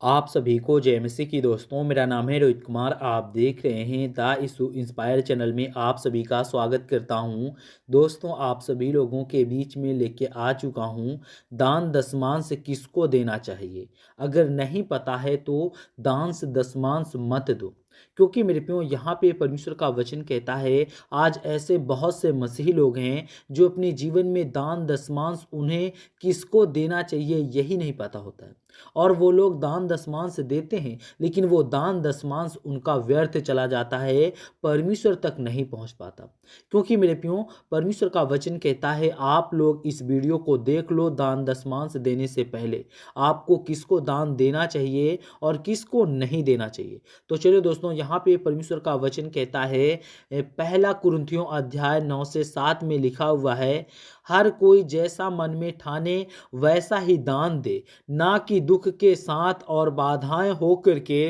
आप सभी को जेएमसी की दोस्तों, मेरा नाम है रोहित कुमार। आप देख रहे हैं द इशू इंस्पायर चैनल में आप सभी का स्वागत करता हूं। दोस्तों, आप सभी लोगों के बीच में लेके आ चुका हूं दान दशमांश किसको देना चाहिए। अगर नहीं पता है तो दान दशमांश मत दो, क्योंकि मेरे प्यो यहाँ पे परमेश्वर का वचन कहता है आज ऐसे बहुत से मसीही लोग हैं जो अपने जीवन में दान दशमांश उन्हें किसको देना चाहिए यही नहीं पता होता है, और वो लोग दान दशमांश देते हैं लेकिन वो दान दशमांश उनका व्यर्थ चला जाता है, परमेश्वर तक नहीं पहुंच पाता। क्योंकि मेरे प्यो परमेश्वर का वचन कहता है आप लोग इस वीडियो को देख लो, दान दशमांश देने से पहले आपको किसको दान देना चाहिए और किसको नहीं देना चाहिए। तो चलिए दोस्तों, यहाँ पे परमेश्वर का वचन कहता है पहला कुरिन्थियों अध्याय 9 से 7 में लिखा हुआ है, हर कोई जैसा मन में ठाने वैसा ही दान दे, ना कि दुख के साथ और बाधाएं होकर के,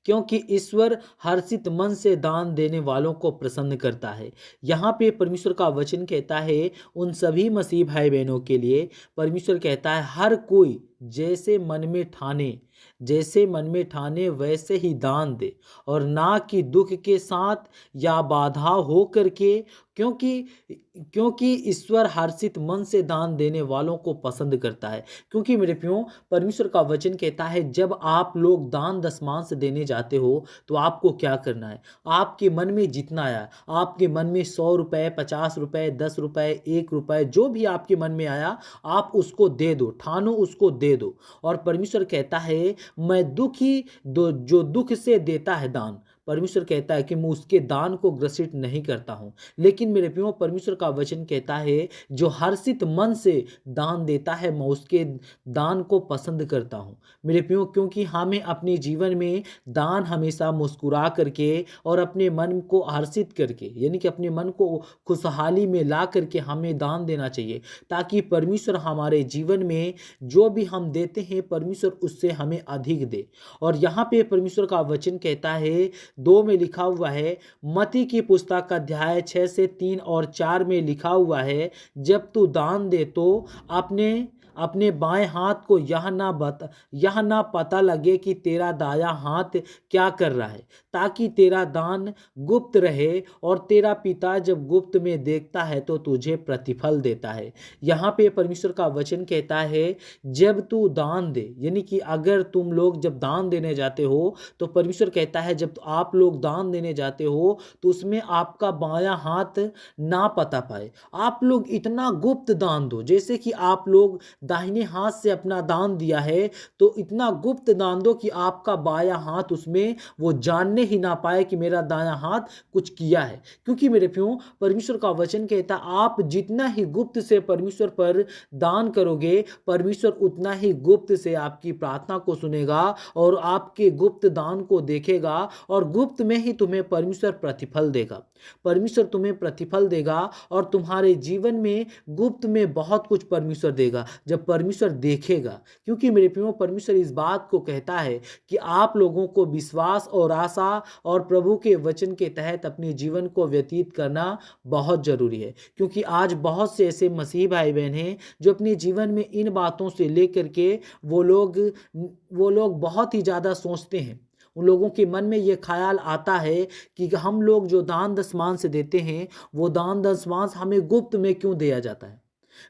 क्योंकि ईश्वर हर्षित मन से दान देने वालों को प्रसन्न करता है। यहाँ पे परमेश्वर का वचन कहता है उन सभी मसीह भाई बहनों के लिए, परमेश्वर कहता है हर कोई जैसे मन में ठाने वैसे ही दान दे, और ना कि दुख के साथ या बाधा हो करके, क्योंकि क्योंकि ईश्वर हर्षित मन से दान देने वालों को पसंद करता है। क्योंकि मेरे प्यो परमेश्वर का वचन कहता है जब आप लोग दान दशमांश देने जाते हो तो आपको क्या करना है, आपके मन में जितना आया, आपके मन में 100 रुपये, 50 रुपये, 10 रुपये, 1 रुपये, जो भी आपके मन में आया आप उसको दे दो, ठानो उसको दे दो। और परमेश्वर कहता है मैं दुखी जो दुख से देता है दान, परमेश्वर कहता है कि मैं उसके दान को ग्रसित नहीं करता हूं। लेकिन मेरे प्रियो परमेश्वर का वचन कहता है जो हर्षित मन से दान देता है मैं उसके दान को पसंद करता हूं। मेरे प्रियो, क्योंकि हमें अपने जीवन में दान हमेशा मुस्कुरा करके और अपने मन को हर्षित करके, यानी कि अपने मन को खुशहाली में ला करके हमें दान देना चाहिए, ताकि परमेश्वर हमारे जीवन में जो भी हम देते हैं परमेश्वर उससे हमें अधिक दे। और यहाँ पे परमेश्वर का वचन कहता है 2 में लिखा हुआ है, मत्ती की पुस्तक अध्याय 6 से 3 और 4 में लिखा हुआ है, जब तू दान दे तो अपने अपने बाएं हाथ को यह ना पता लगे कि तेरा दाया हाथ क्या कर रहा है, ताकि तेरा दान गुप्त रहे और तेरा पिता जब गुप्त में देखता है तो तुझे प्रतिफल देता है। यहाँ पे परमेश्वर का वचन कहता है जब तू दान दे, यानी कि अगर तुम लोग जब दान देने जाते हो तो परमेश्वर कहता है जब आप लोग दान देने जाते हो तो उसमें आपका बायां हाथ ना पता पाए। आप लोग इतना गुप्त दान दो, जैसे कि आप लोग दाहिने हाथ से अपना दान दिया है तो इतना गुप्त दान दो कि आपका बायां हाथ उसमें वो जानने ही ना पाए कि मेरा दायां हाथ कुछ किया है। क्योंकि मेरे प्यो परमेश्वर का वचन कहता आप जितना ही गुप्त से परमेश्वर पर दान करोगे परमेश्वर उतना ही गुप्त से आपकी प्रार्थना को सुनेगा और आपके गुप्त दान को देखेगा, और गुप्त में ही तुम्हें परमेश्वर प्रतिफल देगा। परमेश्वर तुम्हें प्रतिफल देगा और तुम्हारे जीवन में गुप्त में बहुत कुछ परमेश्वर देगा जब परमेश्वर देखेगा। क्योंकि मेरे प्रियो परमेश्वर इस बात को कहता है कि आप लोगों को विश्वास और आशा और प्रभु के वचन के तहत अपने जीवन को व्यतीत करना बहुत जरूरी है। क्योंकि आज बहुत से ऐसे मसीही भाई बहन हैं जो अपने जीवन में इन बातों से लेकर के वो लोग बहुत ही ज़्यादा सोचते हैं। उन लोगों के मन में ये ख्याल आता है कि हम लोग जो दान दशमांश देते हैं वो दान दशमांश हमें गुप्त में क्यों दिया जाता है।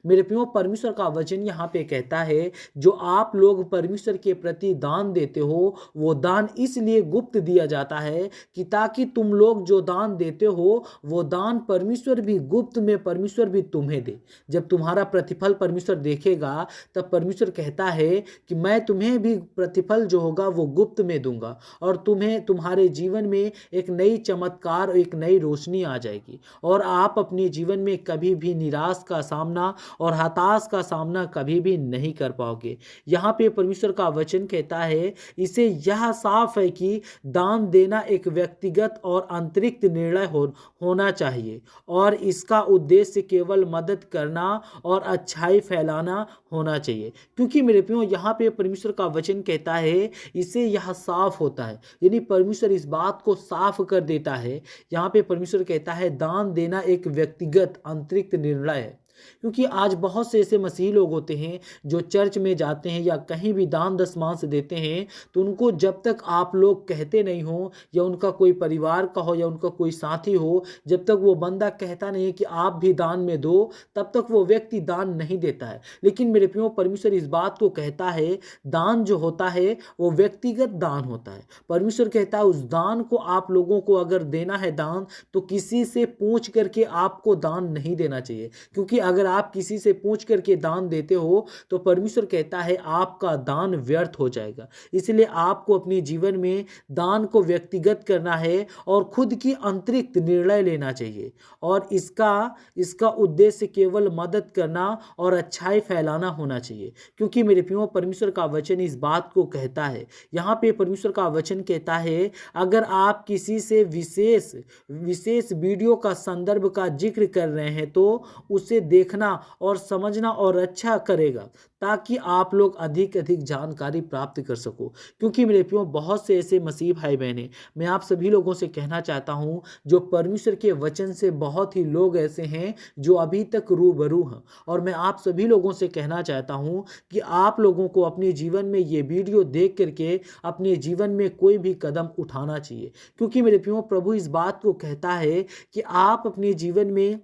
मेरे प्रियो परमेश्वर का वचन यहाँ पे कहता है जो आप लोग परमेश्वर के प्रति दान देते हो वो दान इसलिए गुप्त दिया जाता है कि ताकि तुम लोग जो दान देते हो वो दान परमेश्वर भी गुप्त में परमेश्वर भी तुम्हें दे। जब तुम्हारा प्रतिफल परमेश्वर देखेगा तब परमेश्वर कहता है कि मैं तुम्हें भी प्रतिफल जो होगा वो गुप्त में दूंगा और तुम्हें तुम्हारे जीवन में एक नई चमत्कार, एक नई रोशनी आ जाएगी और आप अपने जीवन में कभी भी निराश का सामना और हताश का सामना कभी भी नहीं कर पाओगे। यहाँ पे परमेश्वर का वचन कहता है इसे यह साफ है कि दान देना एक व्यक्तिगत और आंतरिक निर्णय होना चाहिए और इसका उद्देश्य केवल मदद करना और अच्छाई फैलाना होना चाहिए। क्योंकि मेरे प्रियो यहाँ पे परमेश्वर का वचन कहता है इसे यह साफ होता है, यानी परमेश्वर इस बात को साफ कर देता है। यहाँ पे परमेश्वर कहता है दान देना एक व्यक्तिगत आंतरिक निर्णय है क्योंकि आज बहुत से ऐसे मसीही लोग होते हैं जो चर्च में जाते हैं या कहीं भी दान दशमांश देते हैं, तो उनको जब तक आप लोग कहते नहीं हो या उनका कोई परिवार का हो या उनका कोई साथी हो, जब तक वो बंदा कहता नहीं है कि आप भी दान में दो, तब तक वो व्यक्ति दान नहीं देता है। लेकिन मेरे प्रियो, परमेश्वर इस बात को कहता है, दान जो होता है वो व्यक्तिगत दान होता है। परमेश्वर कहता है उस दान को आप लोगों को अगर देना है दान, तो किसी से पूछ करके आपको दान नहीं देना चाहिए। क्योंकि अगर आप किसी से पूछ करके दान देते हो तो परमेश्वर कहता है आपका दान व्यर्थ हो जाएगा। इसलिए आपको अपने जीवन में दान को व्यक्तिगत करना है और खुद की अतिरिक्त निर्णय लेना चाहिए, और इसका उद्देश्य केवल मदद करना और अच्छाई फैलाना होना चाहिए। क्योंकि मेरे प्रियो, परमेश्वर का वचन इस बात को कहता है, यहाँ पे परमेश्वर का वचन कहता है, अगर आप किसी से विशेष वीडियो का संदर्भ का जिक्र कर रहे हैं तो उसे देखना और समझना और अच्छा करेगा, ताकि आप लोग अधिक जानकारी प्राप्त कर सको। क्योंकि मेरे प्रियो, बहुत से ऐसे मसीह भाई बहन, मैं आप सभी लोगों से कहना चाहता हूं, जो परमेश्वर के वचन से बहुत ही लोग ऐसे हैं जो अभी तक रूबरू हैं, और मैं आप सभी लोगों से कहना चाहता हूं कि आप लोगों को अपने जीवन में ये वीडियो देख करके अपने जीवन में कोई भी कदम उठाना चाहिए। क्योंकि मेरे प्रियो, प्रभु इस बात को कहता है कि आप अपने जीवन में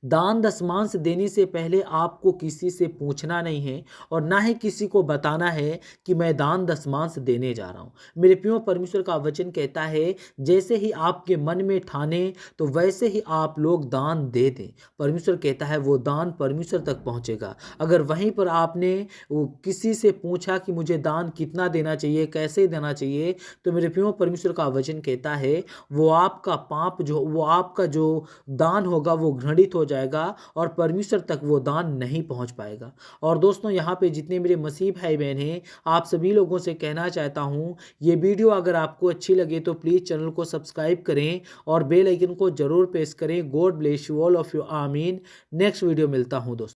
दान दशमांश देने से पहले आपको किसी से पूछना नहीं है और ना ही किसी को बताना है कि मैं दान दशमांश देने जा रहा हूँ। मेरे प्रियो, परमेश्वर का वचन कहता है, जैसे ही आपके मन में ठाने तो वैसे ही आप लोग दान दे दें। परमेश्वर कहता है वो दान परमेश्वर तक पहुँचेगा। अगर वहीं पर आपने किसी से पूछा कि मुझे दान कितना देना चाहिए, कैसे देना चाहिए, तो मेरे प्रियो, परमेश्वर का वचन कहता है वो आपका जो दान होगा वो घृणित हो जाएगा और परमेश्वर तक वो दान नहीं पहुंच पाएगा। और दोस्तों, यहाँ पे जितने मेरे मसीह भाई बहन हैं, आप सभी लोगों से कहना चाहता हूँ, ये वीडियो अगर आपको अच्छी लगे तो प्लीज़ चैनल को सब्सक्राइब करें और बेल आइकन को जरूर प्रेस करें। God bless you all of you. आमीन। नेक्स्ट वीडियो मिलता हूँ दोस्तों।